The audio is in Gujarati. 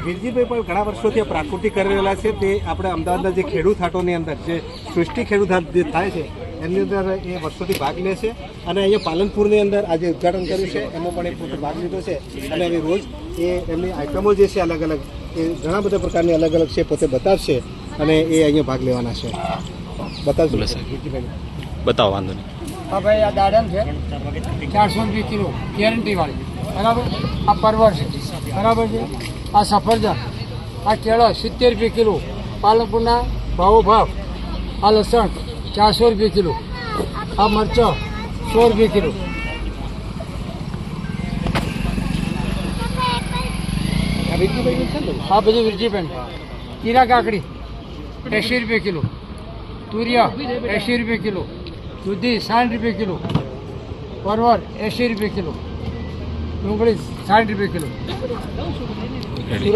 વીરજીભાઈ પણ ઘણા વર્ષોથી પ્રાકૃતિક કરી રહેલા છે. તે આપણે અમદાવાદના જે ખેડૂત હાટોની અંદર જે સૃષ્ટિ ખેડૂત હાટ જે થાય છે એની અંદર એ વર્ષોથી ભાગ લે છે. અને અહીંયા પાલનપુરની અંદર આજે ઉદ્ઘાટન કર્યું છે એમાં પણ એ પોતે ભાગ લીધો છે. અને હવે રોજ એ એમની આઇટમો જે છે અલગ અલગ એ ઘણા બધા પ્રકારની અલગ અલગ છે પોતે બતાવશે અને એ અહીંયા ભાગ લેવાના છે. બતાવજો વીરજીભાઈ. બતાવો, વાંધો નહીં. હા ભાઈ, આ દાડમ છે 400 કિલો ગેરંટી વાળી, બરાબર. આ પરવર છે, બરાબર છે. આ સફરજન, આ કેળા 70 રૂપિયા કિલો, પાલનપુરના ભાવ. આ લસણ 400 રૂપિયા કિલો, આ મરચાં 100 રૂપિયા કિલો. હા બધું વીરજીભાઈ. કીરા કાકડી 80 રૂપિયા કિલો, તુરિયા 80 રૂપિયા કિલો, દૂધી 60 રૂપિયા કિલો, પરવર 80 રૂપિયા કિલો, ડુંગળી 60 રૂપિયા કિલો.